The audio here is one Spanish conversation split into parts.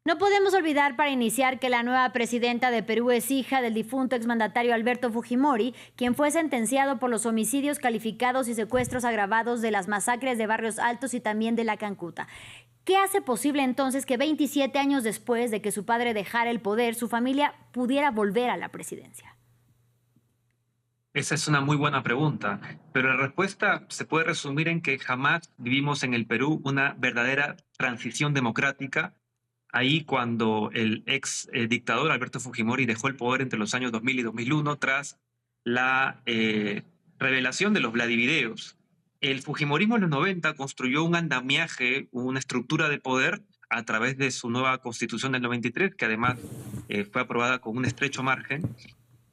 No podemos olvidar para iniciar que la nueva presidenta de Perú es hija del difunto exmandatario Alberto Fujimori, quien fue sentenciado por los homicidios calificados y secuestros agravados de las masacres de Barrios Altos y también de la Cancuta. ¿Qué hace posible entonces que 27 años después de que su padre dejara el poder, su familia pudiera volver a la presidencia? Esa es una muy buena pregunta, pero la respuesta se puede resumir en que jamás vivimos en el Perú una verdadera transición democrática. Ahí cuando el ex dictador Alberto Fujimori dejó el poder entre los años 2000 y 2001 tras la revelación de los Vladivideos. El Fujimorismo en los 90 construyó un andamiaje, una estructura de poder a través de su nueva constitución del 93, que además fue aprobada con un estrecho margen,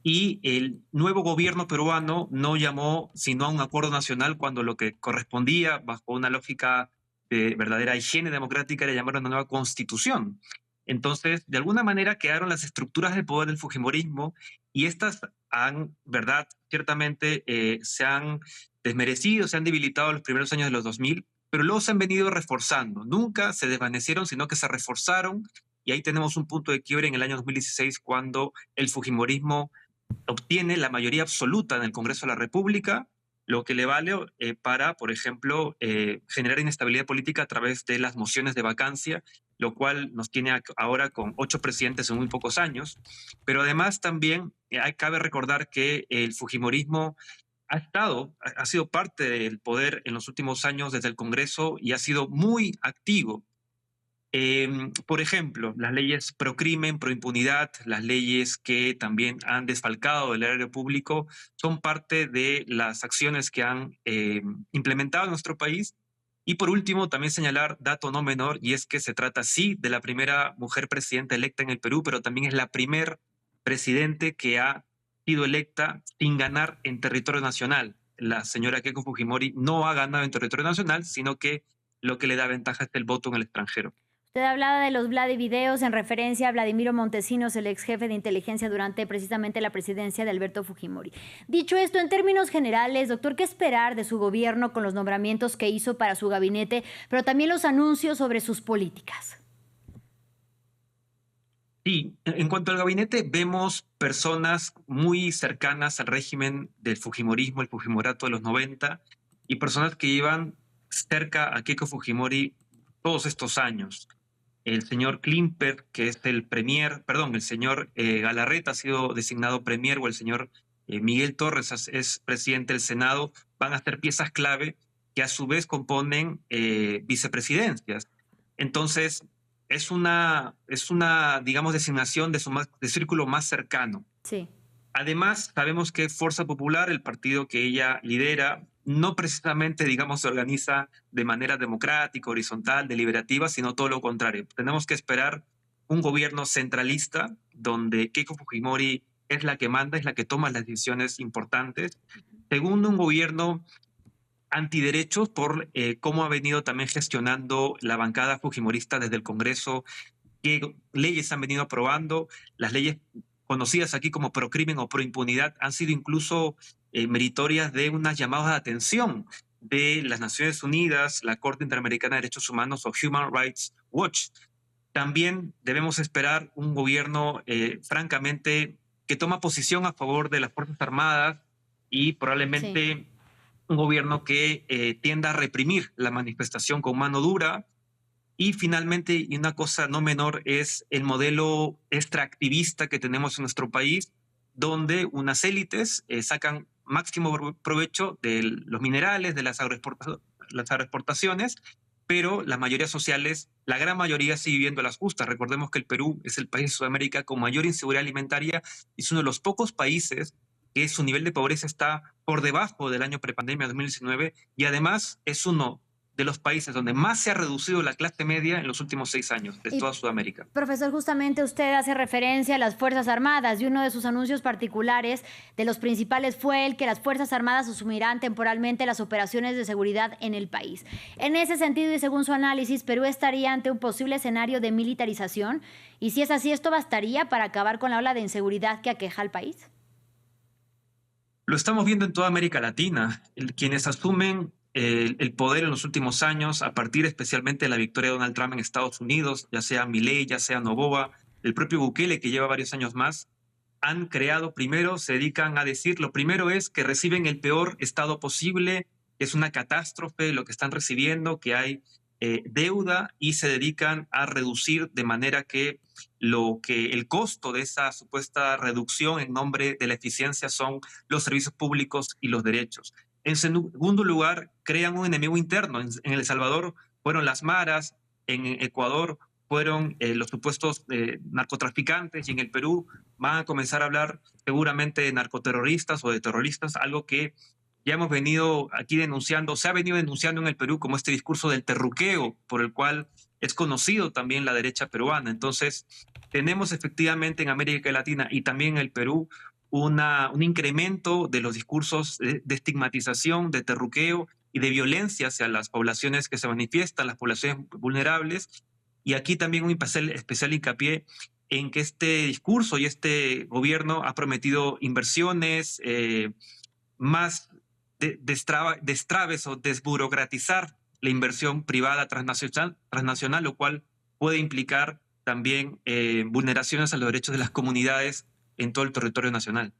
y el nuevo gobierno peruano no llamó sino a un acuerdo nacional cuando lo que correspondía, bajo una lógica de verdadera higiene democrática, era llamar a una nueva constitución. Entonces, de alguna manera quedaron las estructuras de poder del fujimorismo y estas han, verdad, ciertamente se han desmerecido, se han debilitado en los primeros años de los 2000, pero luego se han venido reforzando. Nunca se desvanecieron, sino que se reforzaron y ahí tenemos un punto de quiebre en el año 2016 cuando el fujimorismo obtiene la mayoría absoluta en el Congreso de la República, lo que le vale para, por ejemplo, generar inestabilidad política a través de las mociones de vacancia, lo cual nos tiene ahora con 8 presidentes en muy pocos años. Pero además también cabe recordar que el fujimorismo ha sido parte del poder en los últimos años desde el Congreso y ha sido muy activo. Por ejemplo, las leyes pro crimen, pro impunidad, las leyes que también han desfalcado el erario público, son parte de las acciones que han implementado en nuestro país. Y por último, también señalar dato no menor, y es que se trata sí de la primera mujer presidenta electa en el Perú, pero también es la primer presidente que ha sido electa sin ganar en territorio nacional. La señora Keiko Fujimori no ha ganado en territorio nacional, sino que lo que le da ventaja es el voto en el extranjero. Usted hablaba de los Vladivideos en referencia a Vladimiro Montesinos, el ex jefe de inteligencia durante precisamente la presidencia de Alberto Fujimori. Dicho esto, en términos generales, doctor, ¿qué esperar de su gobierno con los nombramientos que hizo para su gabinete, pero también los anuncios sobre sus políticas? Sí, en cuanto al gabinete, vemos personas muy cercanas al régimen del Fujimorismo, el Fujimorato de los 90, y personas que llevan cerca a Keiko Fujimori todos estos años. El señor Klimper, que es el premier, perdón, el señor Galarreta ha sido designado premier, o el señor Miguel Torres es presidente del Senado, van a ser piezas clave que a su vez componen vicepresidencias. Entonces, digamos, designación de círculo más cercano. Sí. Además, sabemos que Fuerza Popular, el partido que ella lidera, no precisamente, digamos, se organiza de manera democrática, horizontal, deliberativa, sino todo lo contrario. Tenemos que esperar un gobierno centralista donde Keiko Fujimori es la que manda, es la que toma las decisiones importantes. Segundo, un gobierno antiderechos por cómo ha venido también gestionando la bancada fujimorista desde el Congreso, qué leyes han venido aprobando. Las leyes conocidas aquí como procrimen o proimpunidad han sido incluso meritorias de unas llamadas de atención de las Naciones Unidas, la Corte Interamericana de Derechos Humanos o Human Rights Watch. También debemos esperar un gobierno, francamente, que toma posición a favor de las Fuerzas Armadas y Sí. probablemente un gobierno que tienda a reprimir la manifestación con mano dura. Y finalmente, y una cosa no menor, es el modelo extractivista que tenemos en nuestro país, donde unas élites sacan máximo provecho de los minerales, de las agroexportaciones, pero las mayorías sociales, la gran mayoría sigue viviendo a las justas. Recordemos que el Perú es el país de Sudamérica con mayor inseguridad alimentaria y es uno de los pocos países que su nivel de pobreza está por debajo del año prepandemia 2019 y además es uno de los países donde más se ha reducido la clase media en los últimos 6 años de Y toda Sudamérica. profesor, justamente usted hace referencia a las Fuerzas Armadas y uno de sus anuncios particulares de los principales fue el que las Fuerzas Armadas asumirán temporalmente las operaciones de seguridad en el país. En ese sentido y según su análisis, Perú estaría ante un posible escenario de militarización y si es así, ¿esto bastaría para acabar con la ola de inseguridad que aqueja al país? Lo estamos viendo en toda América Latina. Quienes asumen el poder en los últimos años, a partir especialmente de la victoria de Donald Trump en Estados Unidos, ya sea Milei, ya sea Noboa, el propio Bukele, que lleva varios años más, han creado primero, se dedican a decir, lo primero es que reciben el peor estado posible, que es una catástrofe lo que están recibiendo, que hay deuda y se dedican a reducir de manera que el costo de esa supuesta reducción en nombre de la eficiencia son los servicios públicos y los derechos. En segundo lugar, crean un enemigo interno. En El Salvador fueron las maras, en Ecuador fueron los supuestos narcotraficantes y en el Perú van a comenzar a hablar seguramente de narcoterroristas o de terroristas, algo que ya hemos venido aquí denunciando, se ha venido denunciando en el Perú como este discurso del terruqueo, por el cual es conocido también la derecha peruana. Entonces, tenemos efectivamente en América Latina y también en el Perú un incremento de los discursos de estigmatización, de terruqueo y de violencia hacia las poblaciones que se manifiestan, las poblaciones vulnerables. Y aquí también un especial hincapié en que este discurso y este gobierno ha prometido inversiones, más destraves o desburocratizar la inversión privada transnacional, lo cual puede implicar también vulneraciones a los derechos de las comunidades en todo el territorio nacional.